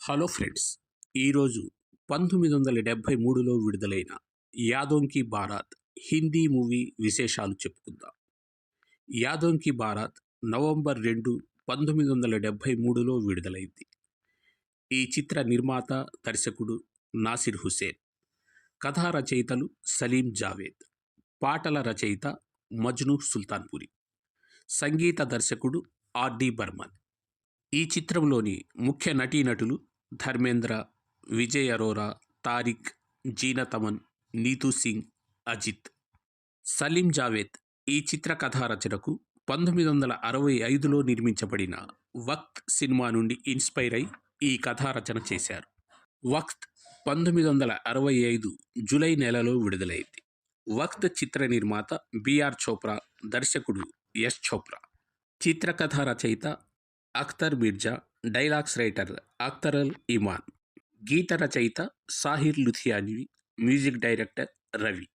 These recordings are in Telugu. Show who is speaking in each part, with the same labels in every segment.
Speaker 1: హలో ఫ్రెండ్స్, ఈరోజు 1973లో విడుదలైన యాదోంకి బారాత్ హిందీ మూవీ విశేషాలు చెప్పుకుందాం. యాదోంకి బారాత్ నవంబర్ 2, 1973లో విడుదలైంది. ఈ చిత్ర నిర్మాత, దర్శకుడు నాసిర్ హుసేన్. కథా రచయితలు సలీం జావేద్. పాటల రచయిత మజ్ను సుల్తాన్పురి. సంగీత దర్శకుడు ఆర్డి బర్మన్. ఈ చిత్రంలోని ముఖ్య నటీనటులు ధర్మేంద్ర, విజయ్ అరోరా, తారిక్, జీనత్ అమన్, నీతూ సింగ్, అజిత్. సలీం జావేద్ ఈ చిత్ర కథా రచనకు 1965లో నిర్మించబడిన వక్త్ సినిమా నుండి ఇన్స్పైర్ అయి ఈ కథా రచన చేశారు. వక్త్ 1965 జూలై నెలలో విడుదలైంది. వక్త్ చిత్ర నిర్మాత బిఆర్ చోప్రా, దర్శకుడు ఎస్ చోప్రా. చిత్రకథ రచయిత అఖ్తర్ మిర్జా, డైలాగ్స్ రైటర్ అఖ్తర్ అల్ ఇమాన్, గీత రచయిత సాహిర్ లుథియానీ, మ్యూజిక్ డైరెక్టర్ రవి.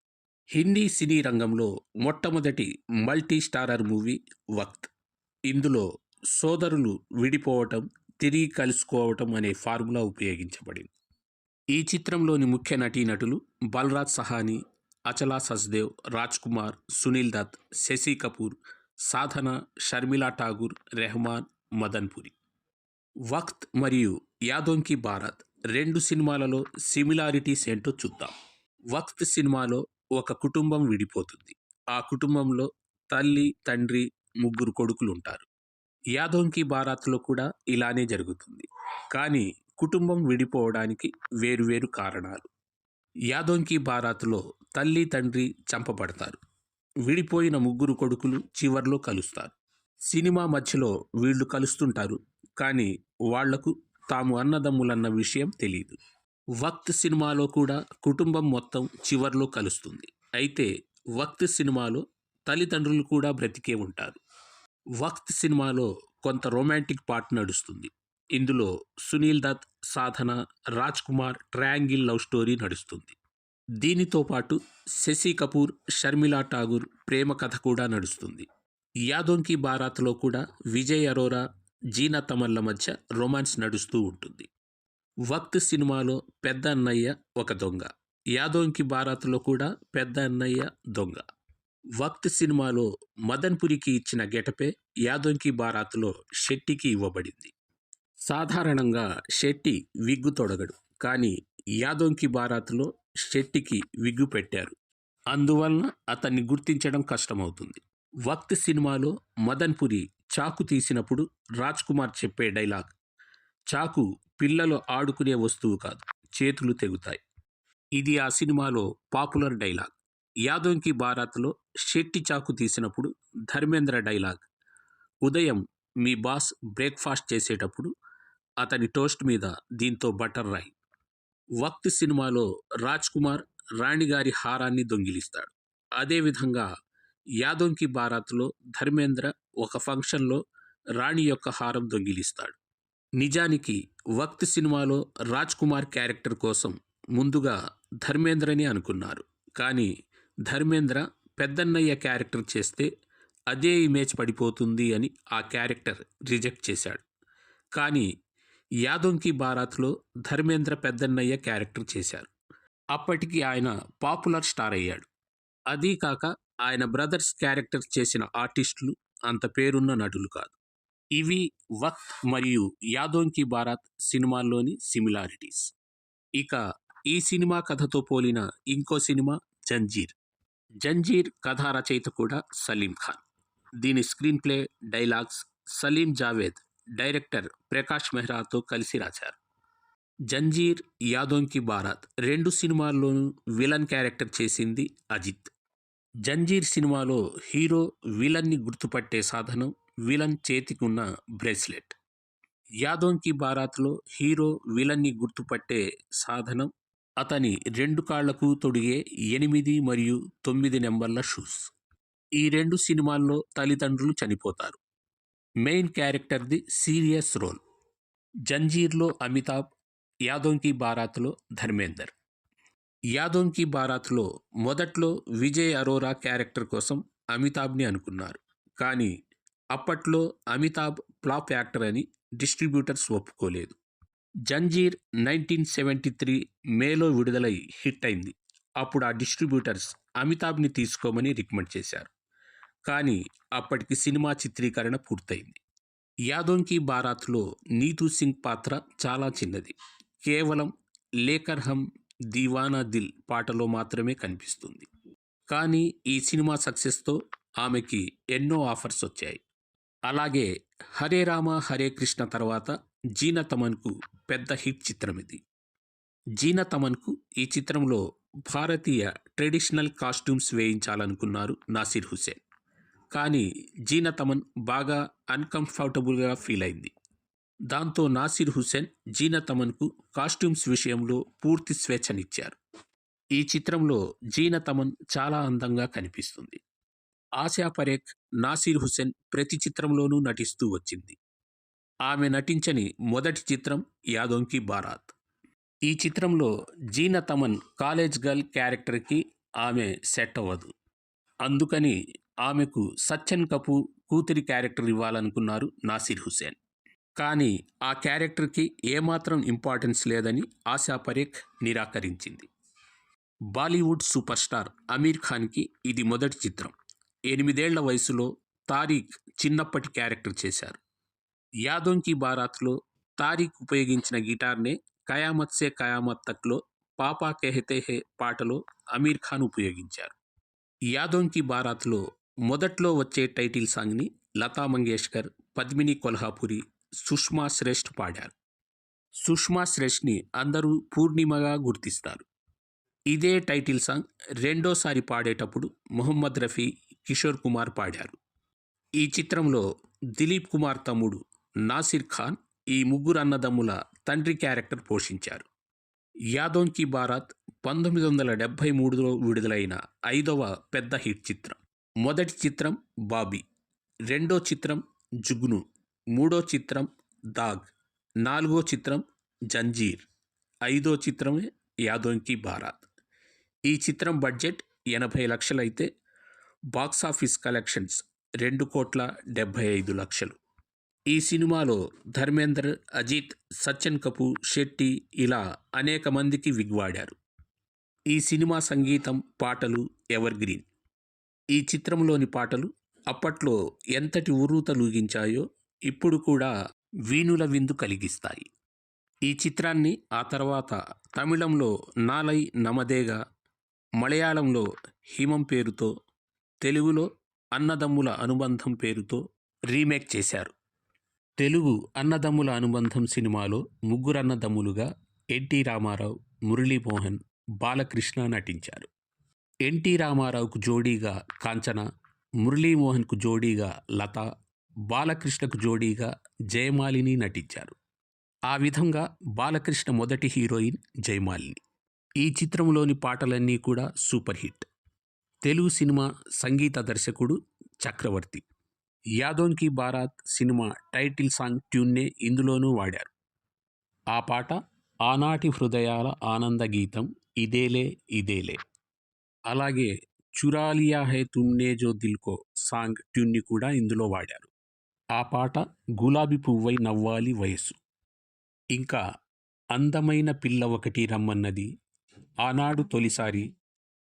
Speaker 1: హిందీ సినీ రంగంలో మొట్టమొదటి మల్టీ స్టారర్ మూవీ వక్త్. ఇందులో సోదరులు విడిపోవటం, తిరిగి కలుసుకోవటం అనే ఫార్ములా ఉపయోగించబడింది. ఈ చిత్రంలోని ముఖ్య నటీనటులు బల్రాజ్ సహానీ, అచలా సచ్దేవ్, రాజ్ కుమార్, సునీల్ దత్, శశి కపూర్, సాధన, షర్మిలా ఠాగూర్, రెహమాన్, మదన్పురి. వక్త్ మరియు యాదోంకి బారాత్ రెండు సినిమాలలో సిమిలారిటీస్ ఏంటో చూద్దాం. వక్త్ సినిమాలో ఒక కుటుంబం విడిపోతుంది. ఆ కుటుంబంలో తల్లి, తండ్రి, 3 కొడుకులు ఉంటారు. యాదోంకి బారాత్లో కూడా ఇలానే జరుగుతుంది. కానీ కుటుంబం విడిపోవడానికి వేరువేరు కారణాలు. యాదోంకి బారాత్లో తల్లి, తండ్రి చంపబడతారు. విడిపోయిన 3 కొడుకులు చివర్లో కలుస్తారు. సినిమా మధ్యలో వీళ్ళు కలుస్తుంటారు, కానీ వాళ్లకు తాము అన్నదమ్ములన్న విషయం తెలీదు. వక్త్ సినిమాలో కూడా కుటుంబం మొత్తం చివర్లో కలుస్తుంది. అయితే వక్త్ సినిమాలో తల్లిదండ్రులు కూడా బ్రతికే ఉంటారు. వక్త్ సినిమాలో కొంత రొమాంటిక్ పార్ట్ నడుస్తుంది. ఇందులో Sunil Dutt, Sadhana, Raj Kumar triangle love story నడుస్తుంది. దీనితో పాటు శశి కపూర్, షర్మిలా ఠాగూర్ ప్రేమ కథ కూడా నడుస్తుంది. యాదోంకి బారాత్లో కూడా విజయ్ అరోరా, జీనత్ అమన్ల మధ్య రొమాన్స్ నడుస్తూ ఉంటుంది. వక్త్ సినిమాలో పెద్ద అన్నయ్య ఒక దొంగ. యాదోంకి బారాత్లో కూడా పెద్ద అన్నయ్య దొంగ. వక్త్ సినిమాలో మదన్పురికి ఇచ్చిన గెటపే యాదోంకి బారాత్లో షెట్టికి ఇవ్వబడింది. సాధారణంగా షెట్టి విగ్గు తొడగడు, కానీ యాదోంకి బారాత్లో షెట్టికి విగ్గు పెట్టారు. అందువలన అతన్ని గుర్తించడం కష్టమవుతుంది. వక్త్ సినిమాలో మదన్పురి చాకు తీసినప్పుడు రాజ్ కుమార్ చెప్పే డైలాగ్, చాకు పిల్లలు ఆడుకునే వస్తువు కాదు, చేతులు తెగుతాయి. ఇది ఆ సినిమాలో పాపులర్ డైలాగ్. యాదోంకి బారాత్లో షెట్టి చాకు తీసినప్పుడు ధర్మేంద్ర డైలాగ్, ఉదయం మీ బాస్ బ్రేక్ఫాస్ట్ చేసేటప్పుడు అతని టోస్ట్ మీద దీంతో బటర్ రాయి. వక్త్ సినిమాలో రాజ్ కుమార్ రాణిగారి హారాన్ని దొంగిలిస్తాడు. అదేవిధంగా యాదోంకి బారాత్లో ధర్మేంద్ర ఒక ఫంక్షన్లో రాణి యొక్క హారం దొంగిలిస్తాడు. నిజానికి వక్త్ సినిమాలో రాజ్ కుమార్ క్యారెక్టర్ కోసం ముందుగా ధర్మేంద్రని అనుకున్నారు. కానీ ధర్మేంద్ర పెద్దన్నయ్య క్యారెక్టర్ చేస్తే అదే ఇమేజ్ పడిపోతుంది అని ఆ క్యారెక్టర్ రిజెక్ట్ చేశాడు. కానీ యాదోంకి బారాత్లో ధర్మేంద్ర పెద్దన్నయ్య క్యారెక్టర్ చేశారు. అప్పటికి ఆయన పాపులర్ స్టార్ అయ్యాడు. అదీ కాక ఆయన బ్రదర్స్ క్యారెక్టర్ చేసిన ఆర్టిస్టులు అంత పేరున్న నటులు కాదు. ఇవి వక్త్ మరియు యాదోంకి బారాత్ సినిమాల్లోని సిమిలారిటీస్. ఇక ఈ సినిమా కథతో పోలిన ఇంకో సినిమా జంజీర్. జంజీర్ కథా రచయిత కూడా సలీం ఖాన్. దీని screenplay, dialogues Salim Javed, director Prakash మెహ్రాతో కలిసి రాశారు. జంజీర్, యాదోంకి బారాత్ రెండు సినిమాల్లోనూ విలన్ క్యారెక్టర్ చేసింది అజిత్. జంజీర్ సినిమాలో హీరో విలన్ని గుర్తుపట్టే సాధనం విలన్ చేతికున్న బ్రేస్లెట్. యాదోంకి బారాత్లో హీరో విలన్ని గుర్తుపట్టే సాధనం అతని 2 కాళ్లకు తొడిగే 8 మరియు 9 నెంబర్ల షూస్. ఈ 2 సినిమాల్లో తల్లిదండ్రులు చనిపోతారు. మెయిన్ క్యారెక్టర్ది సీరియస్ రోల్. జంజీర్లో అమితాబ్, యాదోంకి బారాత్లో ధర్మేందర్. యాదోంకి బారాత్లో మొదట్లో విజయ్ అరోరా క్యారెక్టర్ కోసం అమితాబ్ని అనుకున్నారు. కానీ అప్పట్లో అమితాబ్ ఫ్లాప్ యాక్టర్ అని డిస్ట్రిబ్యూటర్స్ ఒప్పుకోలేదు. జంజీర్ 1973 మేలో విడుదలై హిట్ అయింది. అప్పుడు ఆ డిస్ట్రిబ్యూటర్స్ అమితాబ్ని తీసుకోమని రికమెండ్ చేశారు. కానీ అప్పటికి సినిమా చిత్రీకరణ పూర్తయింది. యాదోంకి బారాత్లో నీతూ సింగ్ పాత్ర చాలా చిన్నది. కేవలం లేకర్ హమ్ దీవానా దిల్ పాటలో మాత్రమే కనిపిస్తుంది. కానీ ఈ సినిమా సక్సెస్తో ఆమెకి ఎన్నో ఆఫర్స్ వచ్చాయి. అలాగే హరే రామ హరే కృష్ణ తర్వాత జీనతమన్కు పెద్ద హిట్ చిత్రం ఇది. జీనతమన్కు ఈ చిత్రంలో భారతీయ ట్రెడిషనల్ కాస్ట్యూమ్స్ వేయించాలనుకున్నారు నాసిర్ హుసేన్. కానీ జీనతమన్ బాగా అన్కంఫర్టబుల్గా ఫీల్ అయింది. దాంతో నాసిర్ హుసేన్ జీనతమన్కు కాస్ట్యూమ్స్ విషయంలో పూర్తి స్వేచ్ఛనిచ్చారు. ఈ చిత్రంలో జీనతమన్ చాలా అందంగా కనిపిస్తుంది. ఆసియా పరేఖ్, నాసిర్ హుసేన్ ప్రతి చిత్రంలోనూ నటిస్తూ వచ్చింది. ఆమె నటించని మొదటి చిత్రం యాదోంకి బారాత్. ఈ చిత్రంలో జీనతమన్ కాలేజ్ గర్ల్ క్యారెక్టర్కి ఆమె సెట్ అవ్వదు. అందుకని ఆమెకు సచ్చన్ కపూర్ కూతురి క్యారెక్టర్ ఇవ్వాలనుకున్నారు నాసిర్ హుసేన్. కానీ ఆ క్యారెక్టర్కి ఏమాత్రం ఇంపార్టెన్స్ లేదని ఆసియా పరేఖ్ నిరాకరించింది. బాలీవుడ్ సూపర్ స్టార్ అమీర్ ఖాన్కి ఇది మొదటి చిత్రం. 8 ఏళ్ల వయసులో తారీఖ్ చిన్నప్పటి క్యారెక్టర్ చేశారు. యాదోంకి బారాత్లో తారీఖ్ ఉపయోగించిన గిటార్నే కయామత్ సే కయామత్ తక్లో పాపా కెహతే హే పాటలో అమీర్ ఖాన్ ఉపయోగించారు. యాదోంకి బారాత్లో మొదట్లో వచ్చే టైటిల్ సాంగ్ని లతా మంగేష్కర్, పద్మిని కొల్హాపురి, సుష్మా శ్రేష్ఠ్ పాడారు. సుష్మా శ్రేష్ఠ్ని అందరూ పూర్ణిమగా గుర్తిస్తారు. ఇదే టైటిల్ సాంగ్ రెండోసారి పాడేటప్పుడు మొహమ్మద్ రఫీ, కిషోర్ కుమార్ పాడారు. ఈ చిత్రంలో దిలీప్ కుమార్ తమ్ముడు నాసిర్ ఖాన్ ఈ ముగ్గురు అన్నదమ్ముల తండ్రి క్యారెక్టర్ పోషించారు. యాదోంకి బారాత్ 1973లో విడుదలైన 5వ పెద్ద హిట్ చిత్రం. మొదటి చిత్రం బాబీ, రెండో చిత్రం జుగ్ను, మూడో చిత్రం దాగ్, నాలుగో చిత్రం జంజీర్, 5వ చిత్రమే యాదోంకి బారాత్. ఈ చిత్రం బడ్జెట్ 80 లక్షలైతే బాక్సాఫీస్ కలెక్షన్స్ 2,75,00,000. ఈ సినిమాలో ధర్మేందర్, అజిత్, సచ్చన్ కపూర్, శెట్టి ఇలా అనేక మందికి విగ్వాడారు. ఈ సినిమా సంగీతం, పాటలు ఎవర్ గ్రీన్. ఈ చిత్రంలోని పాటలు అప్పట్లో ఎంతటి ఉర్రూతలూగించాయో ఇప్పుడు కూడా వీణుల విందు కలిగిస్తాయి. ఈ చిత్రాన్ని ఆ తర్వాత తమిళంలో నాలై నమదేగా, మలయాళంలో హిమం పేరుతో, తెలుగులో అన్నదమ్ముల అనుబంధం పేరుతో రీమేక్ చేశారు. తెలుగు అన్నదమ్ముల అనుబంధం సినిమాలో ముగ్గురు అన్నదమ్ములుగా ఎన్టీ రామారావు, మురళీమోహన్, బాలకృష్ణ నటించారు. ఎన్టీ రామారావుకు జోడీగా కాంచన, మురళీమోహన్కు జోడీగా లత, బాలకృష్ణకు జోడీగా జయమాలిని నటించారు. ఆ విధంగా బాలకృష్ణ మొదటి హీరోయిన్ జయమాలిని. ఈ చిత్రంలోని పాటలన్నీ కూడా సూపర్ హిట్. తెలుగు సినిమా సంగీత దర్శకుడు చక్రవర్తి. Yaadonki baraat cinema title song ట్యూన్నే ఇందులోనూ వాడారు. ఆ పాట ఆనాటి హృదయాల ఆనంద గీతం ఇదేలే ఇదేలే. అలాగే చురాలియా హై తుమ్నే జో దిల్కో సాంగ్ ట్యూన్ని కూడా ఇందులో వాడారు. ఆ పాట గులాబీ పువ్వై నవ్వాలి వయస్సు. ఇంకా అందమైన పిల్ల ఒకటి రమ్మన్నది, ఆనాడు తొలిసారి,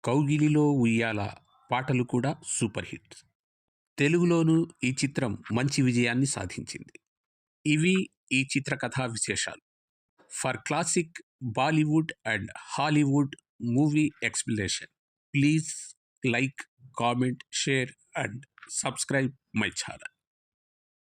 Speaker 1: కౌగిలిలో ఉయ్యాల పాటలు కూడా సూపర్ హిట్. తెలుగులోనూ ఈ చిత్రం మంచి విజయాన్ని సాధించింది. ఇవి ఈ చిత్ర కథా విశేషాలు. For classic Bollywood and Hollywood movie explanation, please like, comment, share and subscribe my channel.